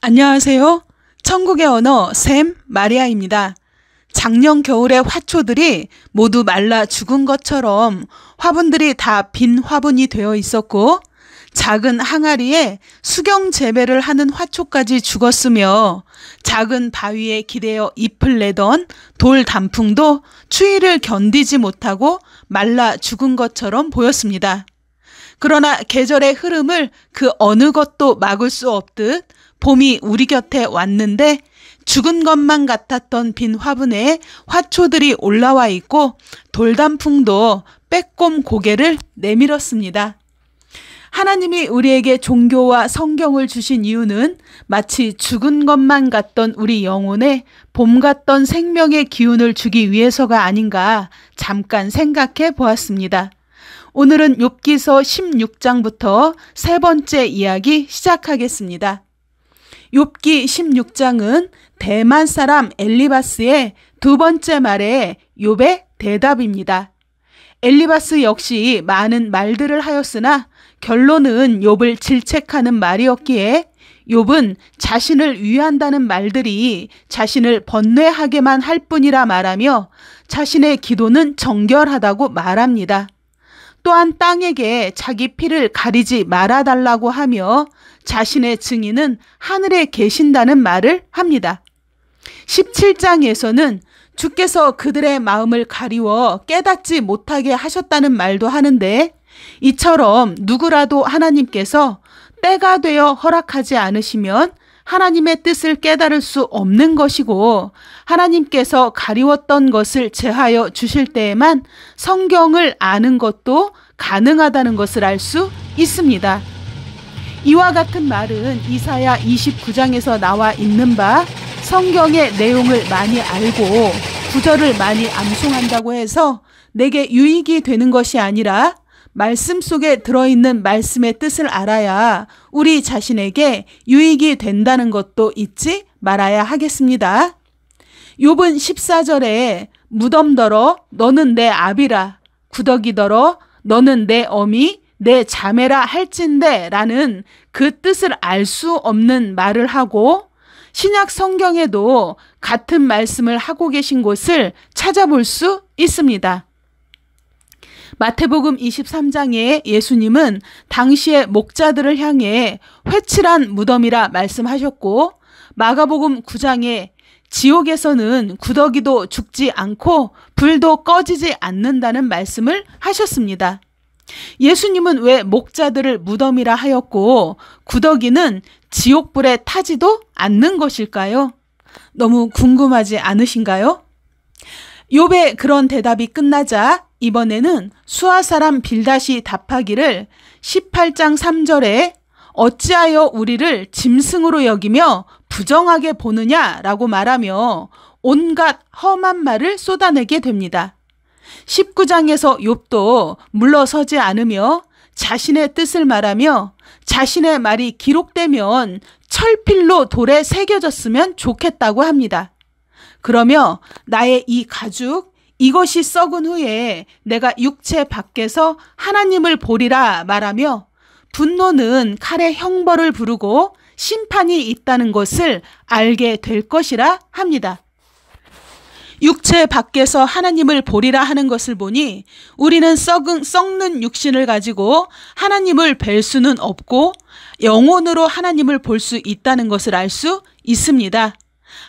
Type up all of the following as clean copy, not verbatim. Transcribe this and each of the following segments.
안녕하세요. 천국의 언어 샘 마리아입니다. 작년 겨울의 화초들이 모두 말라 죽은 것처럼 화분들이 다 빈 화분이 되어 있었고 작은 항아리에 수경 재배를 하는 화초까지 죽었으며 작은 바위에 기대어 잎을 내던 돌 단풍도 추위를 견디지 못하고 말라 죽은 것처럼 보였습니다. 그러나 계절의 흐름을 그 어느 것도 막을 수 없듯 봄이 우리 곁에 왔는데 죽은 것만 같았던 빈 화분에 화초들이 올라와 있고 돌단풍도 빼꼼 고개를 내밀었습니다. 하나님이 우리에게 종교와 성경을 주신 이유는 마치 죽은 것만 같던 우리 영혼에 봄 같던 생명의 기운을 주기 위해서가 아닌가 잠깐 생각해 보았습니다. 오늘은 욥기서 16장부터 세 번째 이야기 시작하겠습니다. 욥기 16장은 대만 사람 엘리바스의 두 번째 말에 욥의 대답입니다. 엘리바스 역시 많은 말들을 하였으나 결론은 욥을 질책하는 말이었기에 욥은 자신을 위한다는 말들이 자신을 번뇌하게만 할 뿐이라 말하며 자신의 기도는 정결하다고 말합니다. 또한 땅에게 자기 피를 가리지 말아달라고 하며 자신의 증인은 하늘에 계신다는 말을 합니다. 17장에서는 주께서 그들의 마음을 가리워 깨닫지 못하게 하셨다는 말도 하는데 이처럼 누구라도 하나님께서 때가 되어 허락하지 않으시면 하나님의 뜻을 깨달을 수 없는 것이고 하나님께서 가리웠던 것을 제하여 주실 때에만 성경을 아는 것도 가능하다는 것을 알 수 있습니다. 이와 같은 말은 이사야 29장에서 나와 있는 바 성경의 내용을 많이 알고 구절을 많이 암송한다고 해서 내게 유익이 되는 것이 아니라 말씀 속에 들어있는 말씀의 뜻을 알아야 우리 자신에게 유익이 된다는 것도 잊지 말아야 하겠습니다. 욥은 14절에 무덤더러 너는 내 아비라 구더기더러 너는 내 어미 내 자매라 할진대 라는 그 뜻을 알 수 없는 말을 하고 신약 성경에도 같은 말씀을 하고 계신 곳을 찾아볼 수 있습니다. 마태복음 23장에 예수님은 당시의 목자들을 향해 회칠한 무덤이라 말씀하셨고 마가복음 9장에 지옥에서는 구더기도 죽지 않고 불도 꺼지지 않는다는 말씀을 하셨습니다. 예수님은 왜 목자들을 무덤이라 하였고 구더기는 지옥불에 타지도 않는 것일까요? 너무 궁금하지 않으신가요? 욥의 그런 대답이 끝나자 이번에는 수아 사람 빌닷이 답하기를 18장 3절에 어찌하여 우리를 짐승으로 여기며 부정하게 보느냐라고 말하며 온갖 험한 말을 쏟아내게 됩니다. 19장에서 욥도 물러서지 않으며 자신의 뜻을 말하며 자신의 말이 기록되면 철필로 돌에 새겨졌으면 좋겠다고 합니다. 그러며 나의 이 가죽 이것이 썩은 후에 내가 육체 밖에서 하나님을 보리라 말하며 분노는 칼의 형벌을 부르고 심판이 있다는 것을 알게 될 것이라 합니다. 육체 밖에서 하나님을 보리라 하는 것을 보니 우리는 썩는 육신을 가지고 하나님을 뵐 수는 없고 영혼으로 하나님을 볼 수 있다는 것을 알 수 있습니다.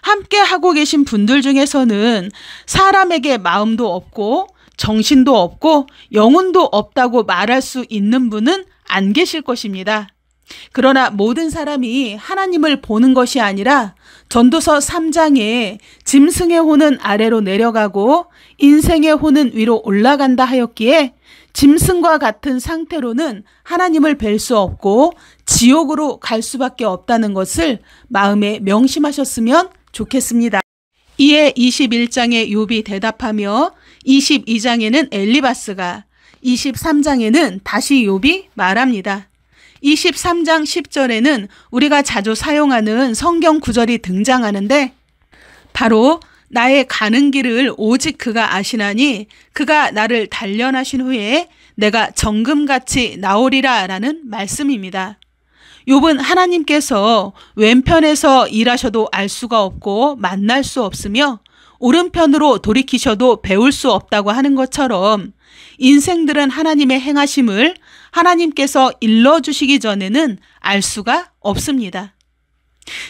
함께 하고 계신 분들 중에서는 사람에게 마음도 없고 정신도 없고 영혼도 없다고 말할 수 있는 분은 안 계실 것입니다. 그러나 모든 사람이 하나님을 보는 것이 아니라 전도서 3장에 짐승의 혼은 아래로 내려가고 인생의 혼은 위로 올라간다 하였기에 짐승과 같은 상태로는 하나님을 뵐 수 없고 지옥으로 갈 수밖에 없다는 것을 마음에 명심하셨으면 좋겠습니다. 이에 21장에 욥이 대답하며 22장에는 엘리바스가 23장에는 다시 욥이 말합니다. 23장 10절에는 우리가 자주 사용하는 성경 구절이 등장하는데 바로 나의 가는 길을 오직 그가 아시나니 그가 나를 단련하신 후에 내가 정금같이 나오리라 라는 말씀입니다. 욥은 하나님께서 왼편에서 일하셔도 알 수가 없고 만날 수 없으며 오른편으로 돌이키셔도 배울 수 없다고 하는 것처럼 인생들은 하나님의 행하심을 하나님께서 일러주시기 전에는 알 수가 없습니다.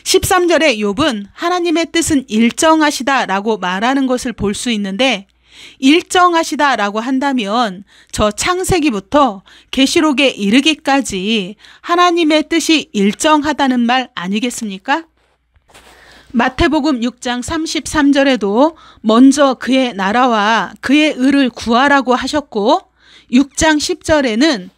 13절에 욥은 하나님의 뜻은 일정하시다라고 말하는 것을 볼 수 있는데, 일정하시다라고 한다면 저 창세기부터 계시록에 이르기까지 하나님의 뜻이 일정하다는 말 아니겠습니까? 마태복음 6장 33절에도 먼저 그의 나라와 그의 의를 구하라고 하셨고, 6장 10절에는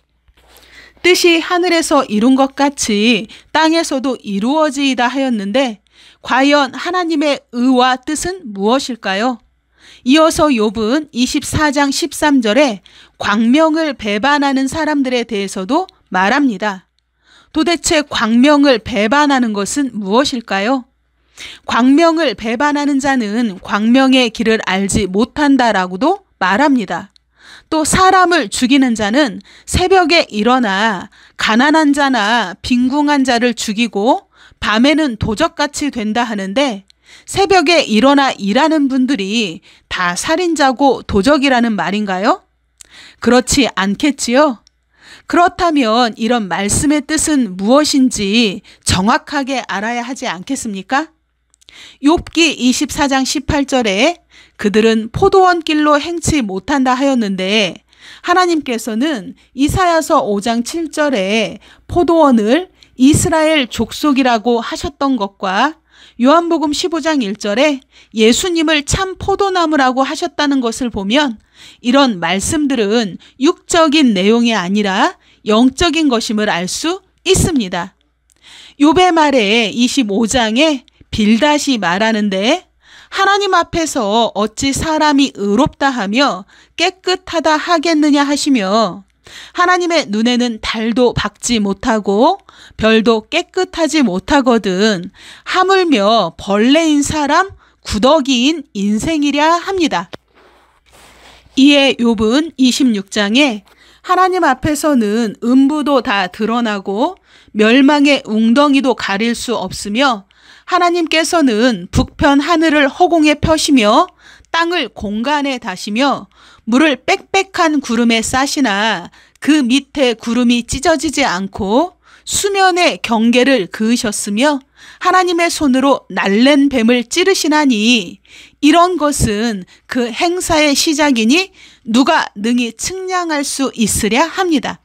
뜻이 하늘에서 이룬 것 같이 땅에서도 이루어지이다 하였는데, 과연 하나님의 의와 뜻은 무엇일까요? 이어서 욥은 24장 13절에 광명을 배반하는 사람들에 대해서도 말합니다. 도대체 광명을 배반하는 것은 무엇일까요? 광명을 배반하는 자는 광명의 길을 알지 못한다라고도 말합니다. 또 사람을 죽이는 자는 새벽에 일어나 가난한 자나 빈궁한 자를 죽이고 밤에는 도적같이 된다 하는데, 새벽에 일어나 일하는 분들이 다 살인자고 도적이라는 말인가요? 그렇지 않겠지요? 그렇다면 이런 말씀의 뜻은 무엇인지 정확하게 알아야 하지 않겠습니까? 욥기 24장 18절에 그들은 포도원 길로 행치 못한다 하였는데, 하나님께서는 이사야서 5장 7절에 포도원을 이스라엘 족속이라고 하셨던 것과 요한복음 15장 1절에 예수님을 참 포도나무라고 하셨다는 것을 보면 이런 말씀들은 육적인 내용이 아니라 영적인 것임을 알 수 있습니다. 욥의 말에 25장에 빌닷이 말하는데, 하나님 앞에서 어찌 사람이 의롭다 하며 깨끗하다 하겠느냐 하시며, 하나님의 눈에는 달도 박지 못하고 별도 깨끗하지 못하거든 하물며 벌레인 사람 구더기인 인생이랴 합니다. 이에 욥은 26장에 하나님 앞에서는 음부도 다 드러나고 멸망의 웅덩이도 가릴 수 없으며, 하나님께서는 북편 하늘을 허공에 펴시며 땅을 공간에 다시며 물을 빽빽한 구름에 싸시나 그 밑에 구름이 찢어지지 않고 수면에 경계를 그으셨으며 하나님의 손으로 날랜 뱀을 찌르시나니, 이런 것은 그 행사의 시작이니 누가 능히 측량할 수 있으랴 합니다.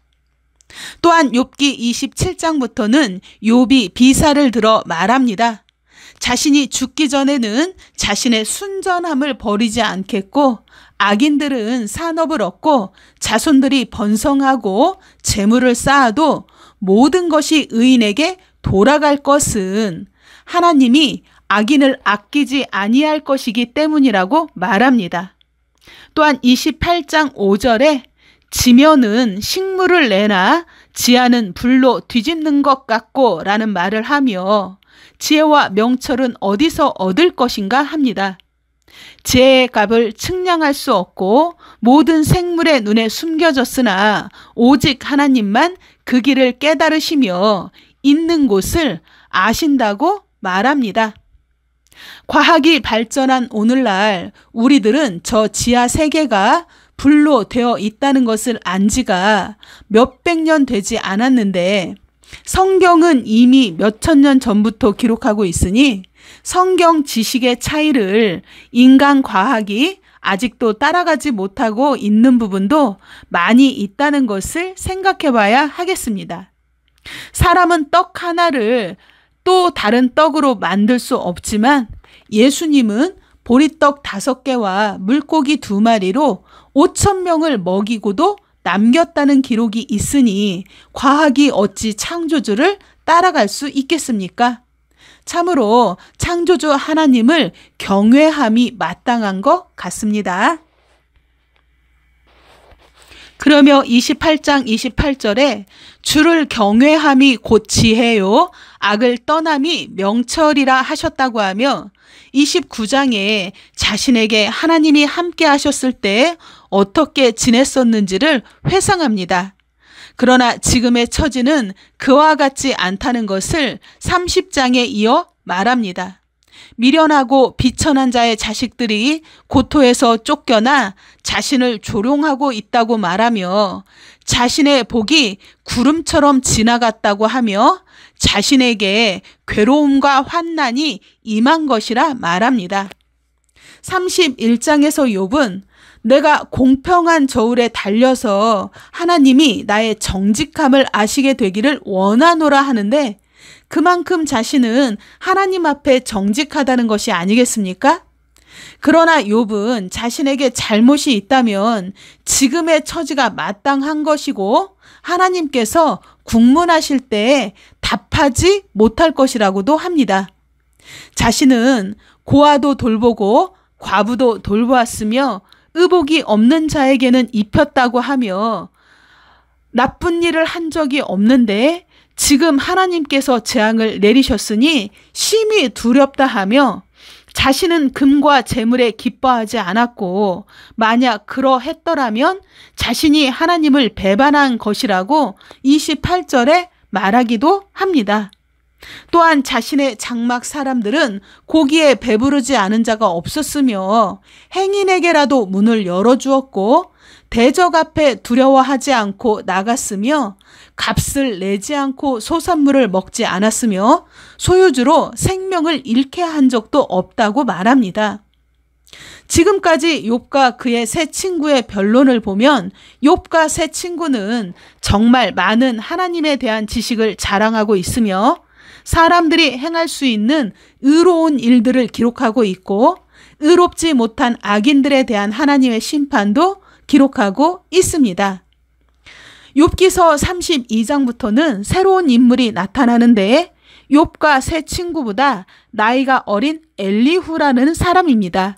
또한 욥기 27장부터는 욥이 비사를 들어 말합니다. 자신이 죽기 전에는 자신의 순전함을 버리지 않겠고, 악인들은 산업을 얻고 자손들이 번성하고 재물을 쌓아도 모든 것이 의인에게 돌아갈 것은 하나님이 악인을 아끼지 아니할 것이기 때문이라고 말합니다. 또한 28장 5절에 지면은 식물을 내나 지하는 불로 뒤집는 것 같고 라는 말을 하며, 지혜와 명철은 어디서 얻을 것인가 합니다. 지혜의 값을 측량할 수 없고 모든 생물의 눈에 숨겨졌으나 오직 하나님만 그 길을 깨달으시며 있는 곳을 아신다고 말합니다. 과학이 발전한 오늘날 우리들은 저 지하 세계가 불로 되어 있다는 것을 안 지가 몇백 년 되지 않았는데, 성경은 이미 몇천 년 전부터 기록하고 있으니 성경 지식의 차이를 인간 과학이 아직도 따라가지 못하고 있는 부분도 많이 있다는 것을 생각해 봐야 하겠습니다. 사람은 떡 하나를 또 다른 떡으로 만들 수 없지만, 예수님은 보리떡 5개와 물고기 2마리로 5,000명을 먹이고도 남겼다는 기록이 있으니 과학이 어찌 창조주를 따라갈 수 있겠습니까? 참으로 창조주 하나님을 경외함이 마땅한 것 같습니다. 그러며 28장 28절에 주를 경외함이 곧 지혜요 악을 떠남이 명철이라 하셨다고 하며, 29장에 자신에게 하나님이 함께 하셨을 때 어떻게 지냈었는지를 회상합니다. 그러나 지금의 처지는 그와 같지 않다는 것을 30장에 이어 말합니다. 미련하고 비천한 자의 자식들이 고토에서 쫓겨나 자신을 조롱하고 있다고 말하며 자신의 복이 구름처럼 지나갔다고 하며 자신에게 괴로움과 환난이 임한 것이라 말합니다. 31장에서 욥은 내가 공평한 저울에 달려서 하나님이 나의 정직함을 아시게 되기를 원하노라 하는데 그만큼 자신은 하나님 앞에 정직하다는 것이 아니겠습니까? 그러나 욥은 자신에게 잘못이 있다면 지금의 처지가 마땅한 것이고 하나님께서 국문하실 때에 답하지 못할 것이라고도 합니다. 자신은 고아도 돌보고 과부도 돌보았으며 의복이 없는 자에게는 입혔다고 하며 나쁜 일을 한 적이 없는데 지금 하나님께서 재앙을 내리셨으니 심히 두렵다 하며 자신은 금과 재물에 기뻐하지 않았고 만약 그러했더라면 자신이 하나님을 배반한 것이라고 28절에 말하기도 합니다. 또한 자신의 장막 사람들은 고기에 배부르지 않은 자가 없었으며 행인에게라도 문을 열어주었고 대적 앞에 두려워하지 않고 나갔으며 값을 내지 않고 소산물을 먹지 않았으며 소유주로 생명을 잃게 한 적도 없다고 말합니다. 지금까지 욥과 그의 세 친구의 변론을 보면 욥과 세 친구는 정말 많은 하나님에 대한 지식을 자랑하고 있으며 사람들이 행할 수 있는 의로운 일들을 기록하고 있고 의롭지 못한 악인들에 대한 하나님의 심판도 기록하고 있습니다. 욥기서 32장부터는 새로운 인물이 나타나는데 욥과 세 친구보다 나이가 어린 엘리후라는 사람입니다.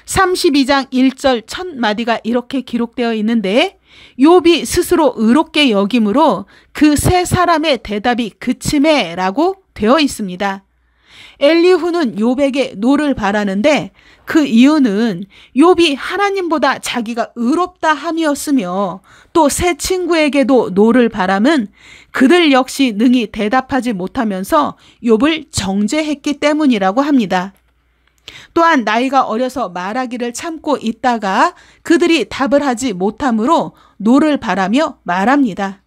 32장 1절 첫 마디가 이렇게 기록되어 있는데 욥이 스스로 의롭게 여김으로 그 세 사람의 대답이 그침에 라고 되어 있습니다. 엘리후는 욥에게 노를 바라는데 그 이유는 욥이 하나님보다 자기가 의롭다 함이었으며 또 세 친구에게도 노를 바람은 그들 역시 능히 대답하지 못하면서 욥을 정죄했기 때문이라고 합니다. 또한 나이가 어려서 말하기를 참고 있다가 그들이 답을 하지 못하므로 노를 바라며 말합니다.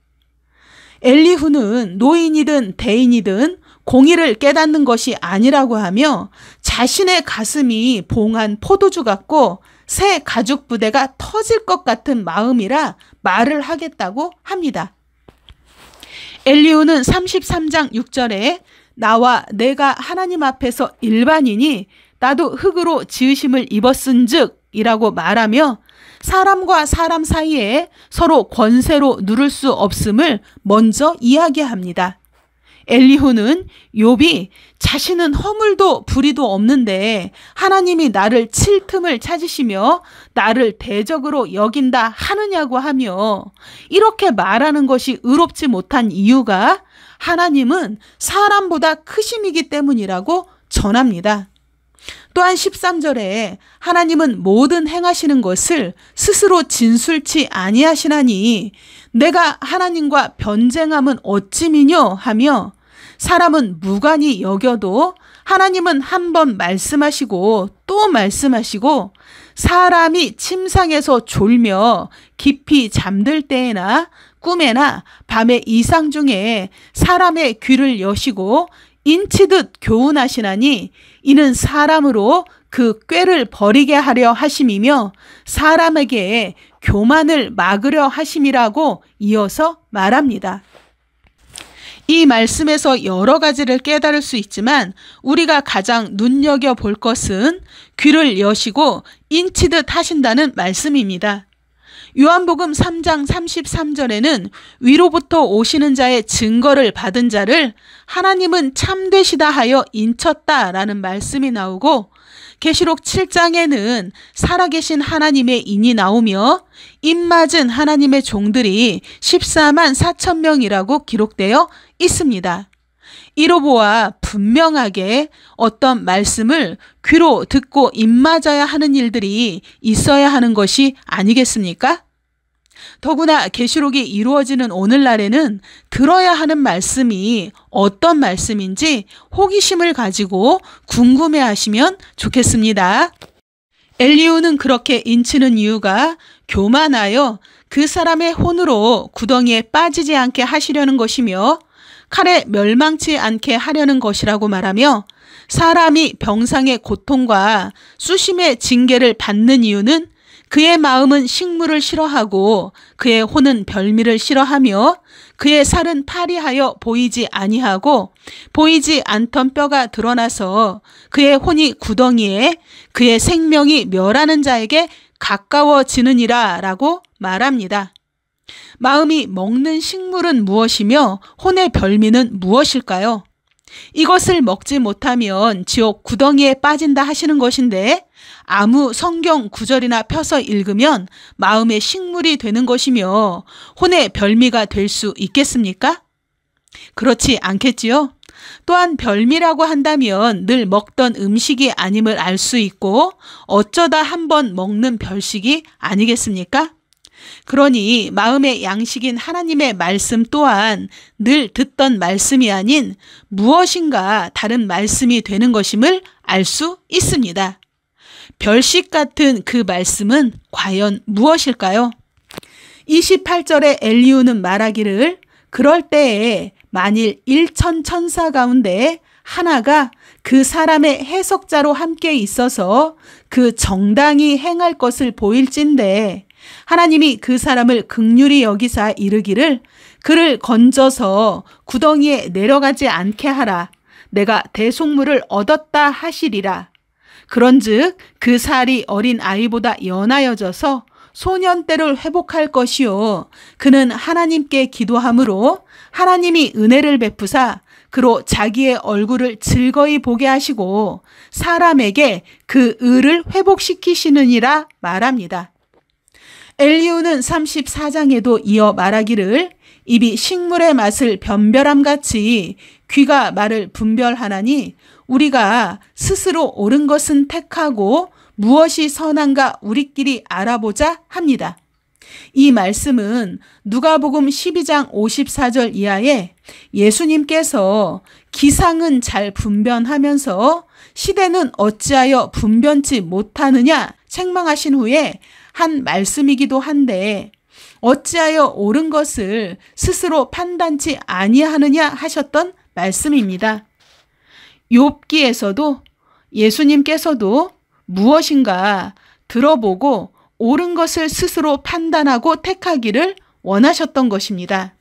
엘리후는 노인이든 대인이든 공의를 깨닫는 것이 아니라고 하며 자신의 가슴이 봉한 포도주 같고 새 가죽 부대가 터질 것 같은 마음이라 말을 하겠다고 합니다. 엘리후는 33장 6절에 나와 내가 하나님 앞에서 일반이니 나도 흙으로 지으심을 입었은즉 이라고 말하며 사람과 사람 사이에 서로 권세로 누를 수 없음을 먼저 이야기합니다. 엘리후는 욥이 자신은 허물도 불의도 없는데 하나님이 나를 칠 틈을 찾으시며 나를 대적으로 여긴다 하느냐고 하며 이렇게 말하는 것이 의롭지 못한 이유가 하나님은 사람보다 크심이기 때문이라고 전합니다. 또한 13절에 하나님은 모든 행하시는 것을 스스로 진술치 아니하시나니 내가 하나님과 변쟁함은 어찌미뇨 하며 사람은 무관히 여겨도 하나님은 한 번 말씀하시고 또 말씀하시고 사람이 침상에서 졸며 깊이 잠들 때에나 꿈에나 밤의 이상 중에 사람의 귀를 여시고 인치듯 교훈하시나니 이는 사람으로 그 꾀를 버리게 하려 하심이며 사람에게 교만을 막으려 하심이라고 이어서 말합니다. 이 말씀에서 여러 가지를 깨달을 수 있지만 우리가 가장 눈여겨볼 것은 귀를 여시고 인치듯 하신다는 말씀입니다. 요한복음 3장 33절에는 위로부터 오시는 자의 증거를 받은 자를 하나님은 참되시다 하여 인쳤다라는 말씀이 나오고 계시록 7장에는 살아계신 하나님의 인이 나오며 입맞은 하나님의 종들이 14만 4천 명이라고 기록되어 있습니다. 이로 보아 분명하게 어떤 말씀을 귀로 듣고 입맞아야 하는 일들이 있어야 하는 것이 아니겠습니까? 더구나 계시록이 이루어지는 오늘날에는 들어야 하는 말씀이 어떤 말씀인지 호기심을 가지고 궁금해하시면 좋겠습니다. 엘리후는 그렇게 인치는 이유가 교만하여 그 사람의 혼으로 구덩이에 빠지지 않게 하시려는 것이며 칼에 멸망치 않게 하려는 것이라고 말하며, 사람이 병상의 고통과 수심의 징계를 받는 이유는 그의 마음은 식물을 싫어하고 그의 혼은 별미를 싫어하며 그의 살은 파리하여 보이지 아니하고 보이지 않던 뼈가 드러나서 그의 혼이 구덩이에 그의 생명이 멸하는 자에게 가까워지느니라 라고 말합니다. 마음이 먹는 식물은 무엇이며 혼의 별미는 무엇일까요? 이것을 먹지 못하면 지옥 구덩이에 빠진다 하시는 것인데, 아무 성경 구절이나 펴서 읽으면 마음의 식물이 되는 것이며 혼의 별미가 될 수 있겠습니까? 그렇지 않겠지요? 또한 별미라고 한다면 늘 먹던 음식이 아님을 알 수 있고 어쩌다 한번 먹는 별식이 아니겠습니까? 그러니 마음의 양식인 하나님의 말씀 또한 늘 듣던 말씀이 아닌 무엇인가 다른 말씀이 되는 것임을 알 수 있습니다. 별식 같은 그 말씀은 과연 무엇일까요? 28절에 엘리후는 말하기를, 그럴 때에 만일 1천 천사 가운데 하나가 그 사람의 해석자로 함께 있어서 그 정당히 행할 것을 보일진대 하나님이 그 사람을 긍휼히 여기사 이르기를, 그를 건져서 구덩이에 내려가지 않게 하라. 내가 대속물을 얻었다 하시리라. 그런즉 그 살이 어린 아이보다 연하여져서 소년 때를 회복할 것이요, 그는 하나님께 기도함으로 하나님이 은혜를 베푸사 그로 자기의 얼굴을 즐거이 보게 하시고 사람에게 그 의를 회복시키시느니라 말합니다. 엘리후는 34장에도 이어 말하기를, 입이 식물의 맛을 변별함같이 귀가 말을 분별하나니 우리가 스스로 옳은 것은 택하고 무엇이 선한가 우리끼리 알아보자 합니다. 이 말씀은 누가복음 12장 54절 이하에 예수님께서 기상은 잘 분변하면서 시대는 어찌하여 분변치 못하느냐 책망하신 후에 한 말씀이기도 한데, 어찌하여 옳은 것을 스스로 판단치 아니하느냐 하셨던 말씀입니다. 욥기에서도 예수님께서도 무엇인가 들어보고 옳은 것을 스스로 판단하고 택하기를 원하셨던 것입니다.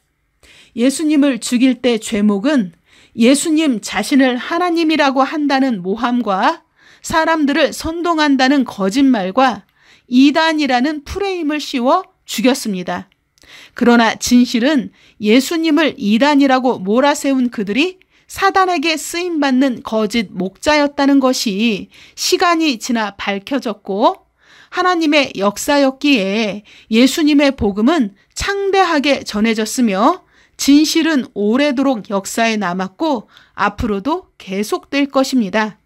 예수님을 죽일 때 죄목은 예수님 자신을 하나님이라고 한다는 모함과 사람들을 선동한다는 거짓말과 이단이라는 프레임을 씌워 죽였습니다. 그러나 진실은 예수님을 이단이라고 몰아세운 그들이 사단에게 쓰임받는 거짓 목자였다는 것이 시간이 지나 밝혀졌고, 하나님의 역사였기에 예수님의 복음은 창대하게 전해졌으며 진실은 오래도록 역사에 남았고 앞으로도 계속될 것입니다.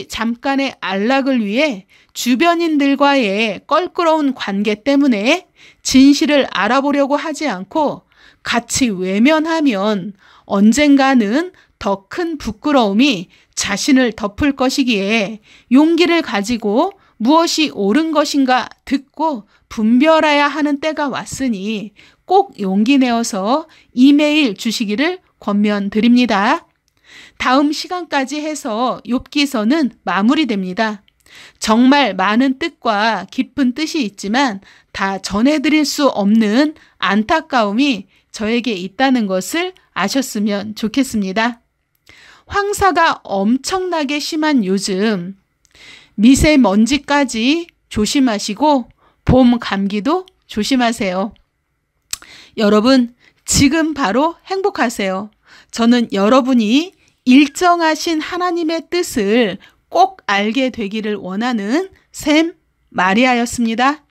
잠깐의 안락을 위해 주변인들과의 껄끄러운 관계 때문에 진실을 알아보려고 하지 않고 같이 외면하면 언젠가는 더 큰 부끄러움이 자신을 덮을 것이기에 용기를 가지고 무엇이 옳은 것인가 듣고 분별해야 하는 때가 왔으니 꼭 용기 내어서 이메일 주시기를 권면드립니다. 다음 시간까지 해서 욥기서는 마무리됩니다. 정말 많은 뜻과 깊은 뜻이 있지만 다 전해드릴 수 없는 안타까움이 저에게 있다는 것을 아셨으면 좋겠습니다. 황사가 엄청나게 심한 요즘 미세먼지까지 조심하시고 봄 감기도 조심하세요. 여러분, 지금 바로 행복하세요. 저는 여러분이 일정하신 하나님의 뜻을 꼭 알게 되기를 원하는 샘 마리아였습니다.